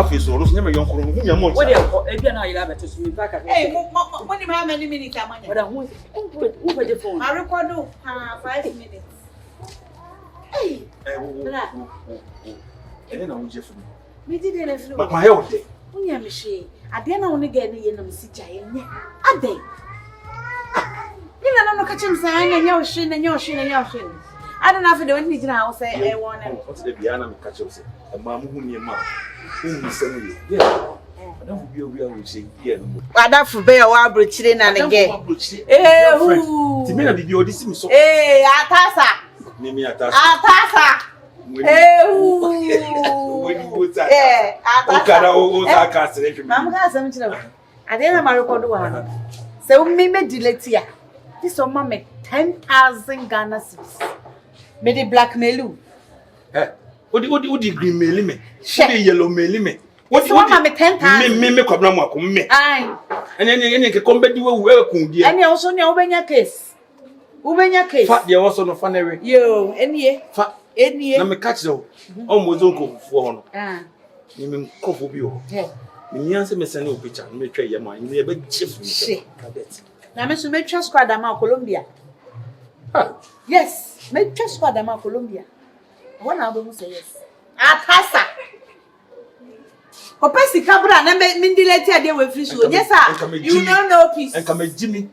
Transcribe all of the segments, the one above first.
face or losing your uncle. What if you're not able to see back? Hey, what how many minutes am I? But I want over the phone. I record 5 minutes. Hey, me did it. But my old day. Unya mishi. Aden na woni ga na ye na msija ye nye. Aden. Nina no kache msa anya nya ohwe na nya ohwe na nya ohwe. Aden na afede woni gina ho say e won na. What's the biana me kache o say. E ma mu hu me ma. Hu sanu ye. Yeah. Adam bi obi a we say here no. Adafu be wa abrochire na ne ge. Hu. Ti me na bibi odi si mi so. Atasa. Mimi atasa. Atasa. When you put that, I can't say, Mamma has something. I didn't have a record one. So, me delete here. This one make 10,000 Ghana cedis. Me the blackmail you. What do you green mail me? Yellow mail me. What one make 10,000? Me come me. Aye. And then you come back to welcome, dear. And you also know when your case. When your case. Fat, you also no funny. Yo, any year. Fat. Na me catch though. Almost uncle for no. You mean coffee bio. Me answer me send you picture. Me try your mind. Me be chief. Cadet. Na me so me twa squad am Colombia. Yes, me twa squad am Colombia. One album say yes. Atasa. Opesi kabra na me delete ade we free so. Yes sir. You don't know peace. And come Jimmy.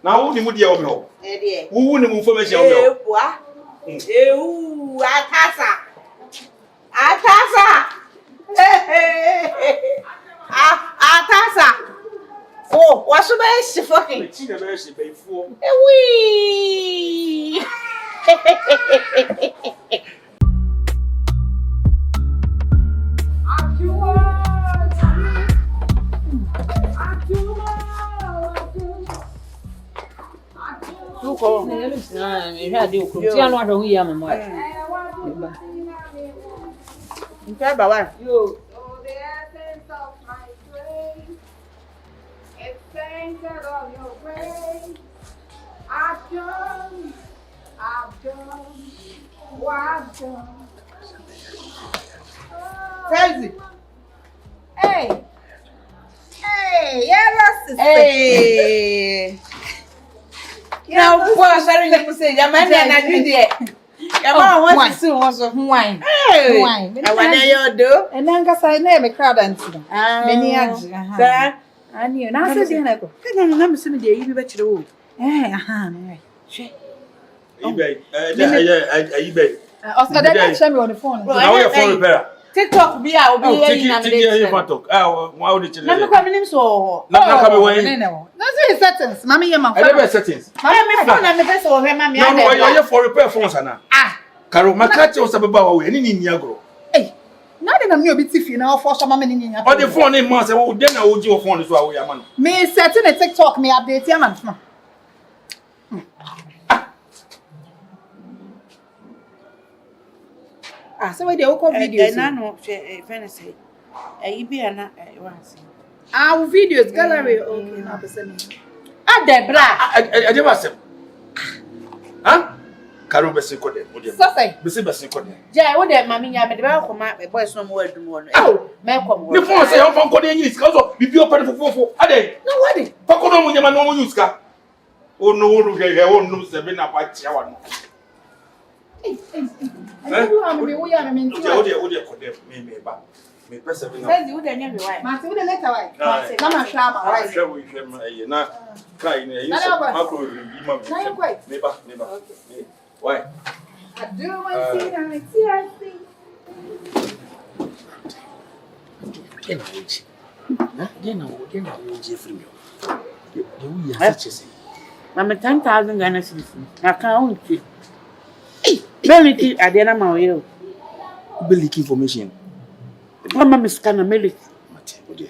Now who ni mu dia o me ho? Dear. Who ni mu information o me ho? Yeboah. Atasa. Atasa. Atasa. Oh, what's the best fucking? It's the best before. Wee. Yo. The essence of my grace, it's centered on your grace. I've done what I've done. Crazy. Hey, yeah, hey. Now, what sorry you say? Your man na do there. Your man wants to see also wine. Hey, I want you do. And then I na me crowd anti. Many age. Sir, And you na say dey na ko. can na me see me dey you be chire o. No. She. eBay. Oscar dey show me on the phone. Now your phone repair. TikTok be a obi here na me dey. Why would you? Na me kwa me so. Na come away. No. That's settings. Mommy your man. I never settings. Mommy me phone na me person o hema me No, you for repair phones ana. Karo makache o sababa wa we ni ni agro. Hey. Na dey na me obi Dufie na ofo so mama ni nya. All the phone in man say wo dey na wo ji o phone so awo ya man. Me setting a TikTok me update ya man. So we dey record videos. Na no friend say. Be ana once. Videos gallery okay na person me. Debra. I never say. Karo be se kode. So say. Be se kode. Jai, what dem mami nya me dey ba koma boys no mo adum no. Me kom. The phone say on phone kode yin iska so bibi o pere fofofo. Aden. No what dey? Pakono mo nyama no mo use ka. O no wo hwehwe o no se be na pa chia wa no. We are me. O de kode me ba. Me pese be na. Say you dey nya me why? Martin, we dey later why? Na ma shama why? Share we share na kai ni yin so makro yi ma me ba. Why? I do want to see that. I see. Mama 10,000 Ghana cedis. I can't see. Meliki Aden ma oyo. Be leak information. Mama me scan Meliki. Matilda,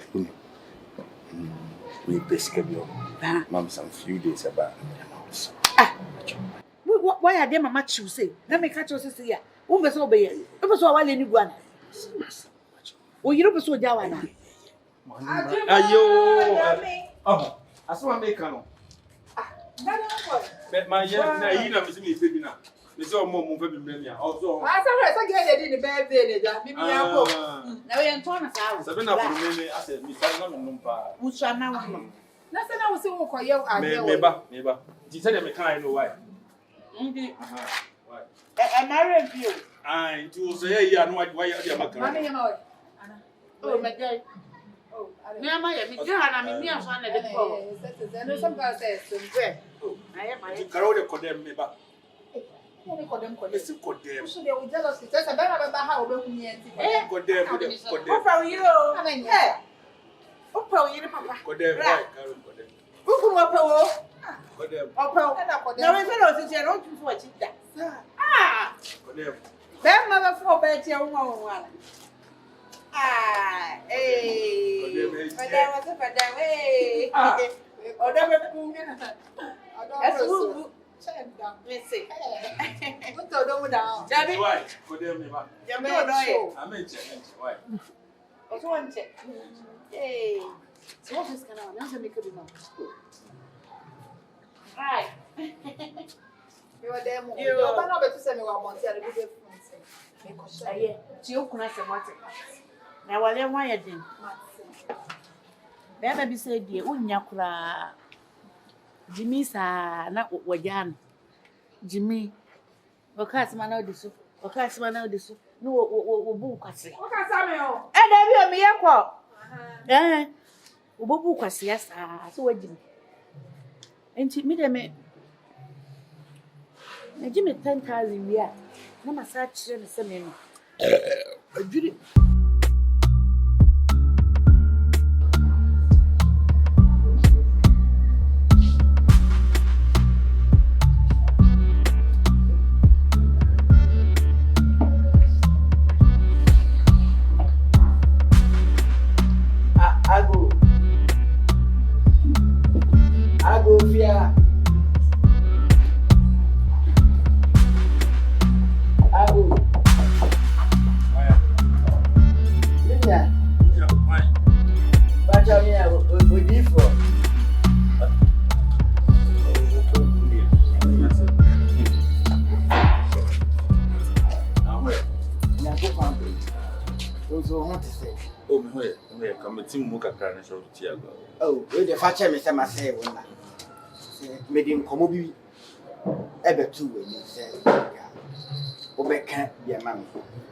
we basically mom some few days about. Why are they mama you say? Let me catch you say here. Who be so be here? Who be so wale ni guana? O yiro be so jawa na. Ayo. Aso make no. But my na yi na me see me baby na. This is more moving. Also, I saw get in the birthday. Maybe I'll go. Now we are Ntuoa. Sabina for me. I said, Miss Numpa. Which are now. Nothing I was saying for you. Neighbor. She said, I'm kind of why. I married you. I to say, yeah, why are you making? Oh, my God. Oh, I mean, near one at the phone. Some guy says, I am my Carol condemn me back. condemn. So they will jealous. It's just a better about how we're going to condemn. What are you? I mean, yeah. What are you, Papa? Condemn, Carol condemn. Who can walk away? Condemn. No, it's not a general to watch it. Ah, Condemn. that mother for bed, your one. Ah, eh, but there was a better way. Or never move. That's who. Let's see. What do down? Why? Condemn me back. I mean, why? Also, one check. Hey, so what is going on? Let's make a remark. Right. You are there. You're not going to send me one month. You're a good friend. You couldn't say what. Now, while you're wired in, baby said, dear, Unyakura Jimmy's not what Jan Jimmy, or Cassman out the soup, or Cassman out the soup. No, book. I say, and I will be a quack. Eh, Book was yes, so what Jimmy. And she made a man. Jimmy 10,000 years. No massage and sending. Judy. Oh, the father, Mr. Marcel, made him come over ever 2 when you said, Obe can't be a mammy.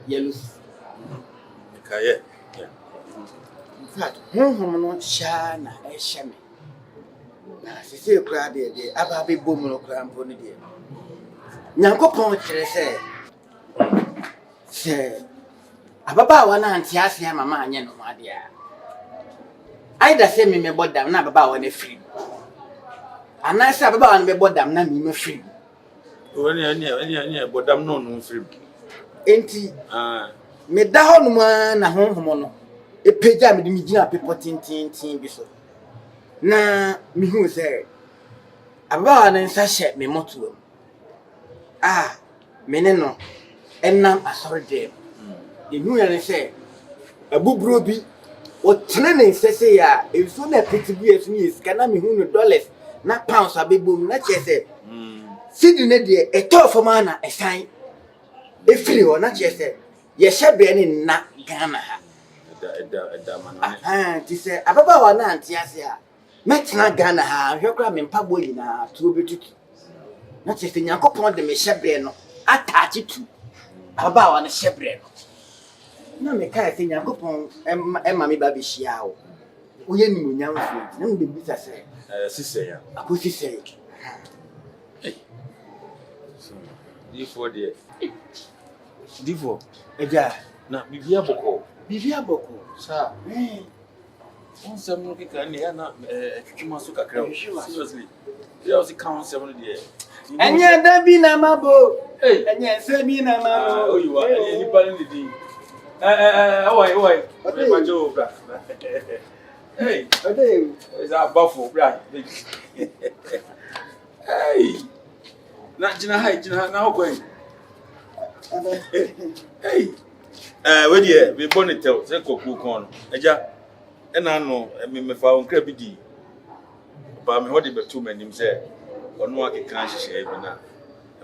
Yellows. Yeah. In fact, no shana, a shame. She say, crab, the Ababi boom or cram pony dear. Yanko Pont, say, Ababa one auntie asked him, Mamma, you know, my dear. I just say me bought them now about when they free. And I said about me bought them now me free. When you but I'm no free. Ain't he? Me down one a home. A page I made me dinner people tin biso. Na me who say about an sachet me motu. Ah, me no. And now Asare them. The new and say a bubrobi. What training says ya, if so na pretty years is can me $100, not pounds a big boom, not just say. Sitting there, a tough man, a sign. If you are not just say, yes, shall be any not Ghana. To say, Ababa one auntie, yes, ya. Met not Ghana, your gram in Pabuina, 2 beauty. Not just in Yanko Pond, the Meshabreno, attach it to Ababa on a shebreno. No, me can't think I go on Emma baby shiao. We ain't no young food. No, the bitter say, Sister, I could say, Dufie, Eja, now Bibia Boko, sir. On some look at me, and not Chimasuka crowd. Seriously, there was a count 7 years. and yet, there be no mabo. And yet, say me no mabo. Oh, you are anybody. Oh, my job. Hey, it's a buffalo, right? Hey, not Jina High, Jina now going. Hey, where you be bonnet tell, say Coco corn. Eja, and I know, I mean, if I won't crabby D. But I'm holding the 2 men himself, or no, I can't share now.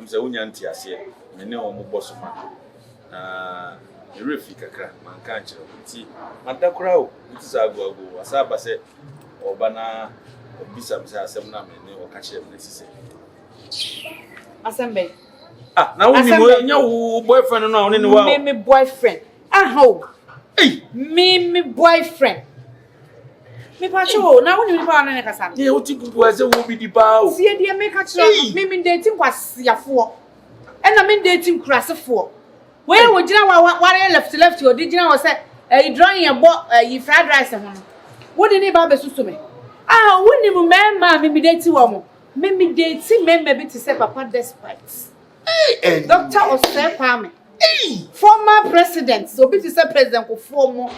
I'm saying Yantah here. Me ne omo boss ma. The refi kakra man kan chiro. Nti madakura o. Nti sa go asaba se obana obisa say asem na me ne o ka chire me sise. Asembe. Na woni nya wo boyfriend no oni ne wa. Me boyfriend. How? Hey, me boyfriend. Me pacho, na woni ni pa na ne kasa. Ye oti pupu ase wo bi di pa o. Sie dia me ka chiro. Me dating kwasiafo. E na me dating kurasefo. Where would you know what left you did you know say drawing a fried rice ho. What did you ba besusu me? Woni mu mema me dating wo. Me dating me be to say papa despite. Hey, Dr. Osei Kwame. Former president, so be to say president ko former.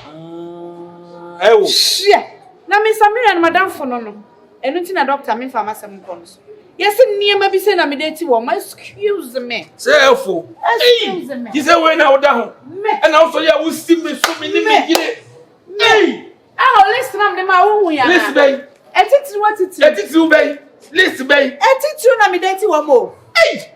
Ewo. Share. Na me Samira and madam for no. Enu ti na doctor me pharmacy mo kono. Yes, niema bi say na me dating wo. Excuse me. Say efo. Excuse me. You say when na oda ho. And also ya wo sti me so me ni me gire. Hey. Listen am dem a wo hu ya. Listen bay. Etiti what it. Etiti bay. Listen bay. Etiti na me dating wo mo. Hey.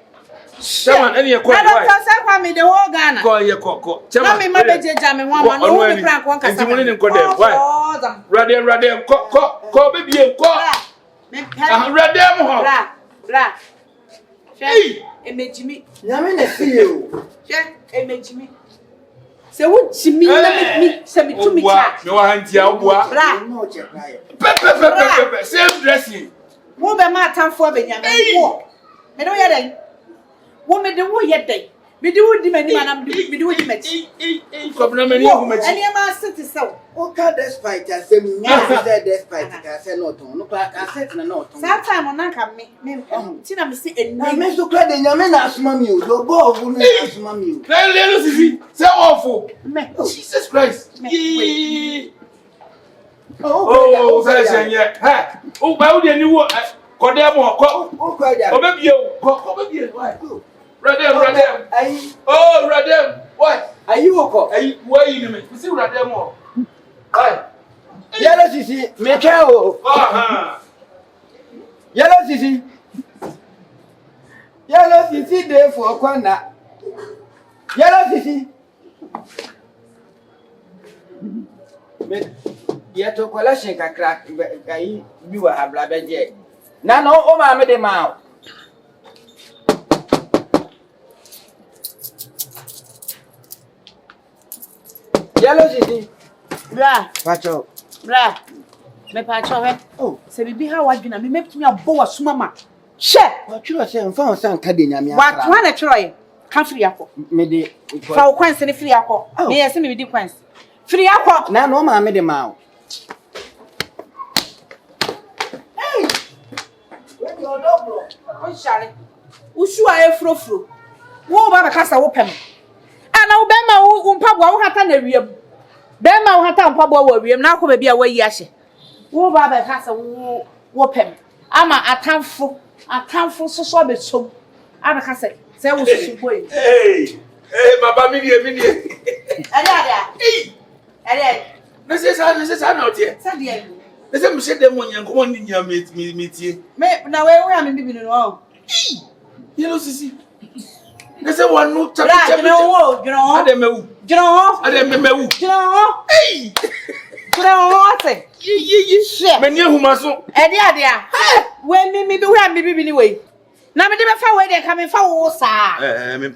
Chairman, any a call. I don't say Kwame the whole Ghana. Call your cock. Chairman, me mabeje jame one man. No one crank one kasa. Why? Radem, call baby, call. Radem, bra. Hey, emejimi. Nyame na see you. Emejimi. Se wo chimi na me se me tumi cha. No hanti awua. Bra. No check right. Pepe. Same dressing. Wo be ma atamfo be nyame wo. Me do ye den. Wo me de wo ye den. Me de wo di mani manam me de wo di mati. Kobna mani wo mati. Ani ma sit so. Okay, despite say me say despite ka say no ton. No ka say na no ton. That time on ka me ti na me see Na me so kra de nyame na asoma mi o. Do bo ovu na asoma mi o. Na lelo Cici. Say awful. Me. Jesus Christ. Oh, say yeah. Ha. O ba wo de ni wo kodem ko. O kwa ja. Obebie why? Radem. Ayi. Oh, Radem. Why? Ayi wo ko. Ayi, why you me? You see Radem o. Why? Yellow Cici, me try o. Yellow Cici. Yellow Cici dey for corner. Yellow Cici. Me yeto collection kakra ayi bi wa habla beje. Na no o ma me de ma. Yellow Cici. Bra. Pacho. Bra. Me pacho he. Oh, Se bibi ha wadwina me meptumi abo wasuma ma. She. wa tro se mfa san ka de nyame Wa to na tro ye. Ka free akọ. Me de Fa wo kwanse ne free akọ. Me yesi me di kwanse. Free akọ. na no ma me de ma. Hey! Where your double? O share. Usu a efrofro. Wo ba kasa wo pem. Ana wo be ma wo mpabwa wo hata na wiem. Be ma wo hata mpabwa wo wiem na akọ ba bia wayi ahye. Wo ba kasa wo pem. Ama atamfo so be som. Ana kasa say wo susu boy. Hey, baba mi nie. Ade. Nese sa na otie. Sa de. Nese mi se dem onyanko ni nya metie. Me na we am bibi no o. Yellow Cici. Nese wanu Bra, jino. Ade mewu. Hey! Jino ate. Ye. Me ni ehuma so. Ade a. We mi bi we am bibi ni we. Na me de be fa we de ka me fa wo sa. Me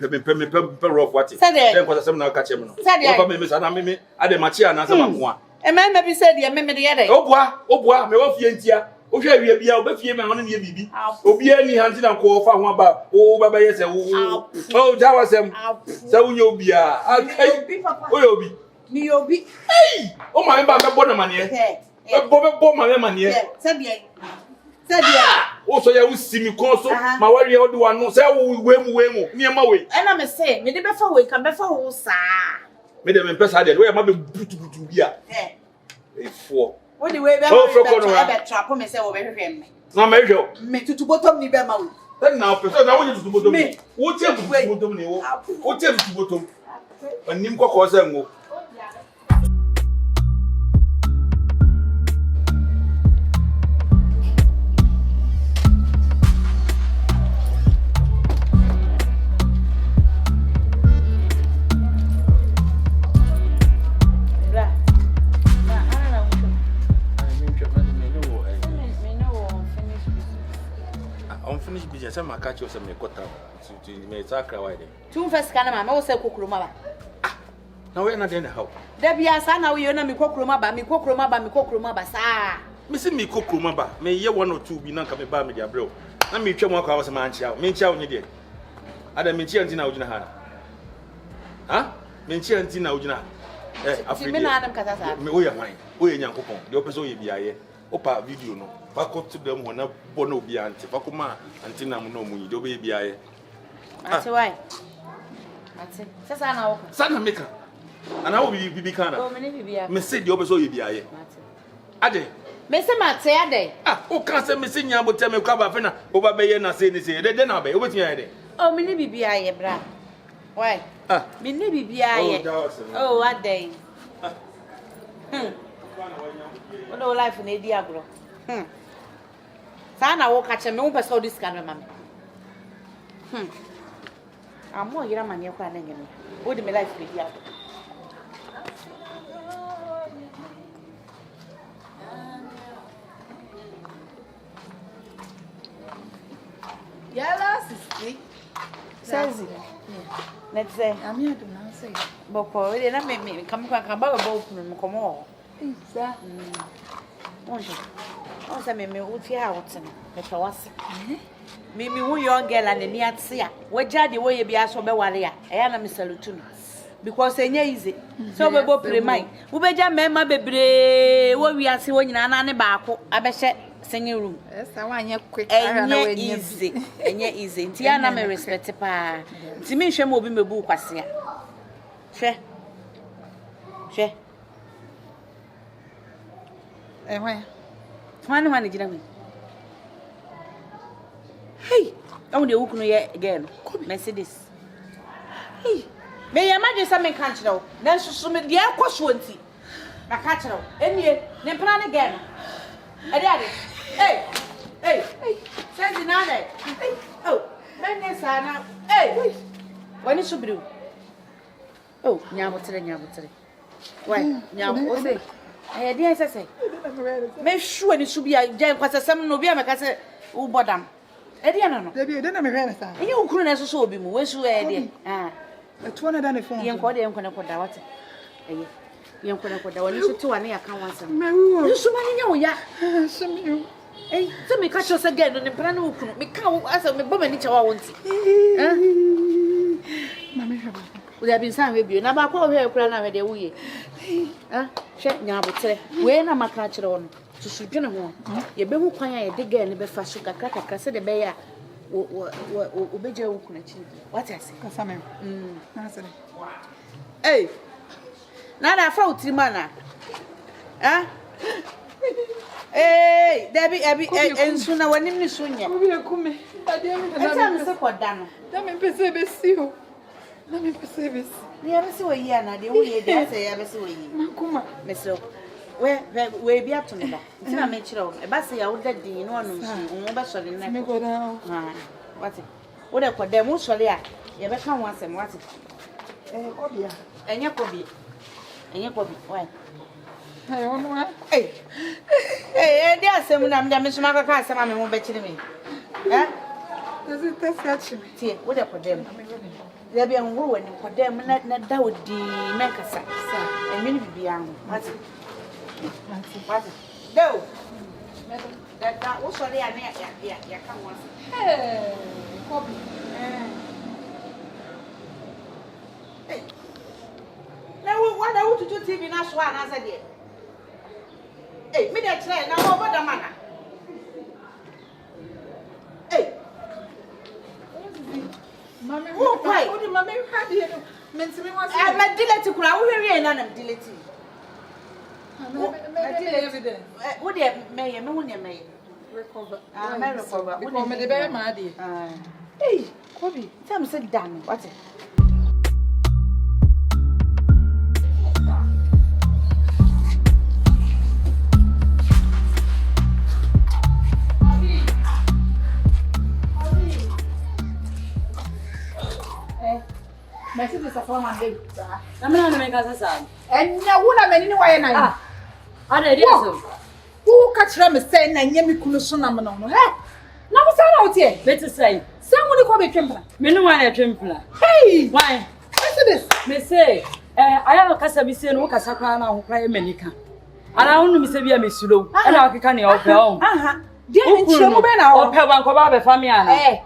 rough what. Then ko asem na ka che me no. Fa me sa na me ade machi ana sa makoa. Me bi say de me de ye de. Oboa me wo fie ntia. O hwe awie bia o be fie me hono ne bibi. Obi ani hanti na ko fa ho aba. O baba ye se wo. O jawa sem. Se wo ye obi a. Akai. O ye obi. Ni obi. Hey! O ma me ba be bo na mane. E bo ma me mane. Se de. O so ya usimi kon so ma wari e odi wanu se wo wemu niema we. E na me say me de be fa we kan be fa wo sa. Me de me pesa de we ma be butu bia. Efo. Wo de we be ma be trap me say wo be hwehwe me. Na me hwe. Me tutu bottom ni be ma we. Then now pesa na wo tutu bottom. Wo tie tutu bottom ni wo. Wo tie tutu bottom. Anim kokko se ngo. say my catch you say me kota to me sakra why dey. Two first kana ma wo say kokroma ba. Now we na dey na how. Da bia sa na wo ye na me kokroma ba sa. Me say me kokroma ba. Me ye 1 or 2 bi na ka me ba me dia bro. Na me twam akwa wo say man chia. Me chia wo nye dey. Ada me chia ntina wo gina ha. Ha? Me chia ntina wo gina. Ti me na adam kasa sa. Me wo ye hwan. Wo ye nyankopon. De o person ye biaye. Opa video no. Back up to them when I born obi anti. Fakuma anti na mu no mu yi. De obi biaye. Ati why? Ati. Sasa na wo. Sana meka. Ana wo bibi kana. Oh, me ne bibia. Me say de o person ye biaye. Ade. Me say mate ade. O kan say me say nya bote me kwa ba fe na o ba be ye na say ni say. De na be. O betia ye de. Oh, me ne bibia ye bra. Why? Me ne bibia ye. Oh, ade. No life na edi agro. Sa na wo ka che me wo pese odis kan me mama. Amo yira mane kwa na ngene. Wo di me life edi agro. Yala Cici. Sazi. Let's say. I'm here to now say. Boko we na me kam kwa kan ba bo funu me komo. Isa. Onje. On say me uti ha wotin. Me fa wase. Me hu young girl and ni ate a. Waja de wo ye bia so be ware a. Eya na me salute no. Because enye easy. So we bo premai. Wo beja mema bebre wo wi ase wo nyina na ne baako abehye singing room. Esa wanye quick. Enye easy. Enye easy. Nti ya na me respect pa. Nti me hwe mo obi mebu kwase a. Hwe. Hwe. Ehwe. Fani jina mi. Hey, I'm the woman here again. Mercedes. Hey, may I imagine something can't you know? Then so me the air cost 20. I catch you. Any, then plan again. Hey, says in Aden. Oh, man, sana. Hey, when it should be. Oh, nyabotere. Why? Nyabo say. I didn't say. Make sure it should be a giant because some no be a macassa who bottom. Ediana no. Debi dey na me hwe na sa. Enye okunu na so obi mu, we so e dey. Eto na da ne phone. Yen ko dey yen koda what? Eye. Yen koda woni so ti wa na ya kan wansam. Mewu. You so mani nya wo ya. So me. Eh, so me catch us again no ne pra na okunu. Me ka asa me baba ni chawa wonti. Mama hwe ba. We have been saying we be na ba kwa hwe kura na we dey wo ye. Hwe nya abotre. We na maka kire wo no. Susudwene ho ye be hu kwan ya de girl ne be fa so kakra se de be ya o beje wo kuna chi what I say Kasa me na se eh na da fa utiri mana debi ensu na wanim ni sunya obi ekume ade mi na me se koda no da me pese be si o na me pese be si ni ya be se wo yi ana de wo ye de se ya be se wo yi makuma me so we be up to me ba ntina me kire wo e ba se ya wo da din no anu nsu wo ba so le na me go down what wo de koda mu so le a ye be kan wan sem what kobia enye kobi why hey onu ha de asem na me so maka ka asem me mo be kire me does it touch me tie wo de koda mu ya bi an wo wani koda mu na dawodi me kasa sa emi ni bibia ho what do that wo so le a na ya kan wan hey kobi na what I want to do TV na so na say me dey try na wo boda mana mama wo kwai o di mama hadi no mentimi wa say ma delete kura wo hwe na na delete evidence wo dey me wo ne me recover me recover wo me dey be ma adi kobi tell me say damn what Mercedes afama ndei. Na mna na meka sasa. Enya wuna menini waye na. Ada dia so. Wo ka kire me say na nya me kunu so na me no. Na wo sa na wo tie. Better say. we call it Trimpla. Me no one a Trimpla. Hey! Why? Listen this. Me say, I have a casa be saying, Oka Sakana, who cry America. And I only miss a be a missulo. And I can help her own. Dear, and she will be now. Or Pewan Coba family. Hey,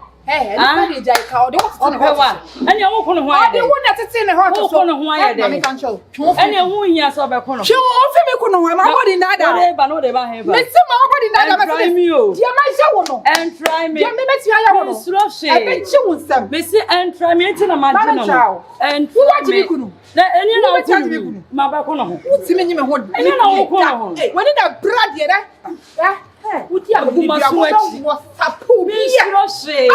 and you die cow. On her one. And you won't know why they won't have to say the heart of one of why I can't show. And you won't hear so about Cono. She won't feel me, my body not there, but no, they won't have. Let's see my body not try me. Dear, my show and try me. I bet you with them. Missy and try me to the man. And who want to be good? And you know, tell me, my back on what's in your hood. And you know, when in a blood, yeah. Would you have been was a pool? Miss Rossi,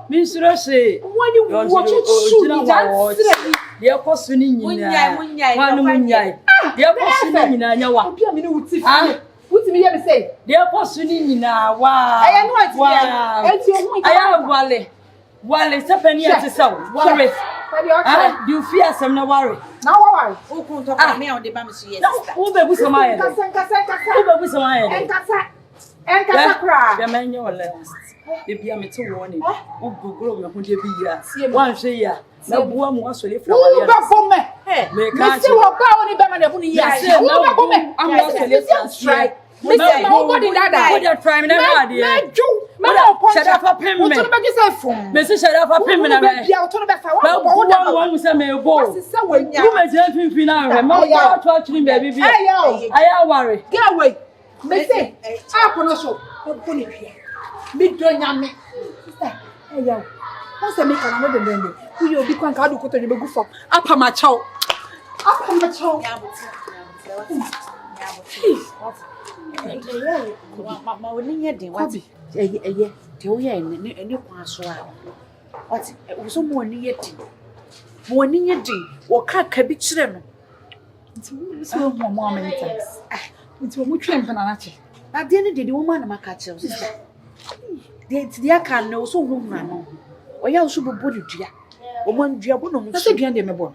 Miss Rossi, when you watch it, you're costing one, you're costing in your one. What's me ever say? They're costing in now. Wow, I am Wally. Well, it's a penny at the south. Worry. Dufie some no worry. Now worry. Who can talk me on the bamsi? Who be with some iron? Who be with some iron? And Casacra. Emmanuel left. If you are me to warning, who go grow your hundred years. One year. No one was really from me. Hey, can't see what power in Bama. Yes, I'm not a strike. Mr. Nobody that would have tried never. Shut up a pin. Mrs. Shut up a pin. One was a male boy. You may tell him finale. Torturing baby. I worry. Get away. Missy, I pronounce Big John. Hey, yo. What's the make another than who you'll be quite hard to go to the book for? Up on my chow. Up on my chow. Ma woni ye den wati eye te o ye ne kwa so a wati wo so mo ni ye den wo ka bi kire no nti wo so mo amenitas nti wo mo twem pa na che na de ne de wo ma na maka che sister de aka no so hu hu no o ya so bobo de dua o mo ndua bo no mo so dua de mebo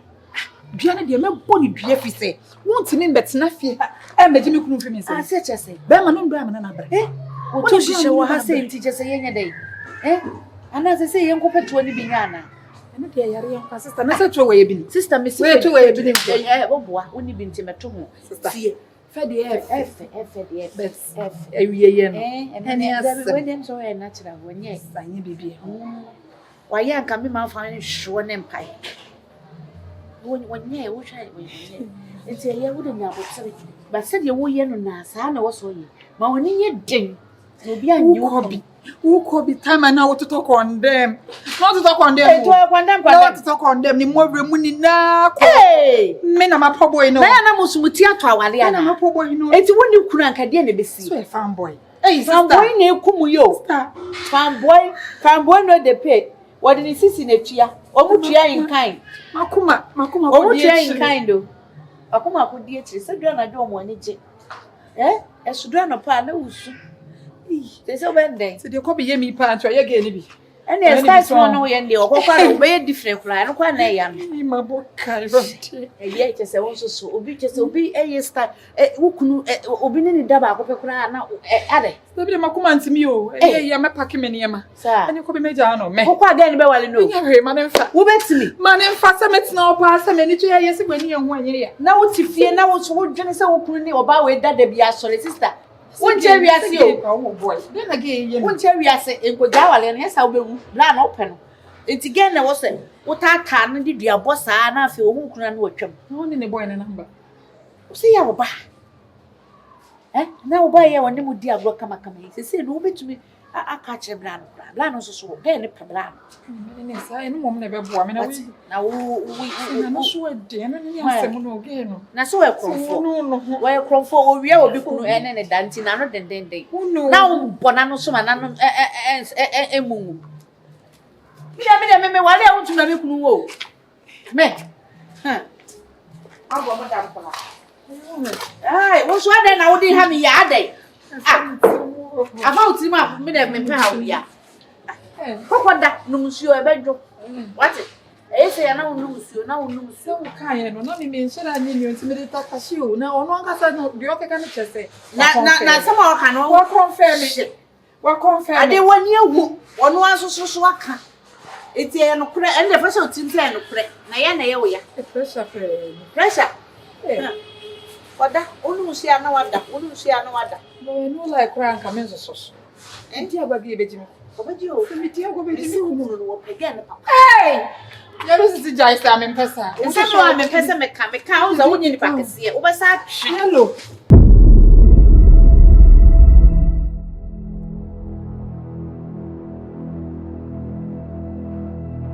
dua ne de mebo ni dua fi se won't mean betna fie e meji me kunu fi me se se che se be ma no ndo amana na bra o to hihye wo ha se nti che se yenya dai ana se yen ko petuo ni bi nya na ene de yare yen kwa sister na se tuo we bi ni sister me se tuo we bi ni boboa oni bi nti meto ho sie fe de f ewiye ye no ene ase we dem so e natural wonye sanye bibie wa ye anka me ma fa hwo ne mpai wonye wo hwa wonye nti ye wo de nya botsere ba se de wo ye no na sa na wo so ye ma woni ye den obi anyu ko bi time na wo to condemn not to condemn not to condemn ni mo wre mu ni na ko me na ma poboy no na musumuti ato awale ana ma poboy no enti woni kunu anka de na besi so e fanboy fanboy na ekumu yo fanboy no dey pay what did Cici na tua omutua in kind makuma omutua in kind do akuma ko die tire se dua na de omo ani je esudua no pa na usu they say when they so they ko be yemi pa anto ye ge ni bi ene start one no ye ndi okokwa no be different kula no kwa na ya no mabo kai ronti ye che se won so obi che se obi start wukunu obi ni daba akopɛ kula na ade so bi makuma ntimi o ye me pack me niema ene ko be meja no me kokwa ga ni be wale no ye ma ne mfa wo betimi ma ne mfa se metina opa se me ni twa ye se gbani ehun anye ya na wo ti fie na wo so wo dwene se wo kunu ni oba we dada bi asore sister wonche wiase o boy then again ye wonche wiase enkoja wale no yesa obewu bla na ope no enti gen na wo se wo tata no di dua bosa na afi ohun kuna na otwam no ni ne boy na number o se ya wo ba na wo ba ye wonde mu di agro kama se no betumi aka che bla no so gen ne pe bla no ne sa enu mom na be boa me na we na wo so ade na ni asem no gen no na so we kromfo owie obi kunu ene ne danti na no den na wo bona no so ma na no emungu me wale a untu na me kunu wo me abo mo dam kola ai wo so ade na wo di ha me ya ade about ma me de me pe ha wo ya kokoda numusuo ebejo what say na wo numusuo kan ye no na me menshira ni ni ntimi de tatashi o na ono ankasa no de okeka no chese na sama o kan wo confirm me Wa confirm. Ade wani awu. Ono asoso aka. Eti e no kure, and the pressure tinti e no kure. Na ye wo ya. Pressure. Pressure. Oda, onu usia na wada. No, no like cry and come in so. Enti agbabi ebejimi. Obaji o. Miti agbabi Esi hunu no wo pega ne papa. Hey! Yaro sisi jaisa me pesa. Esa no a me pesa me ka uza wonye ni pakese. Wo besa Hello.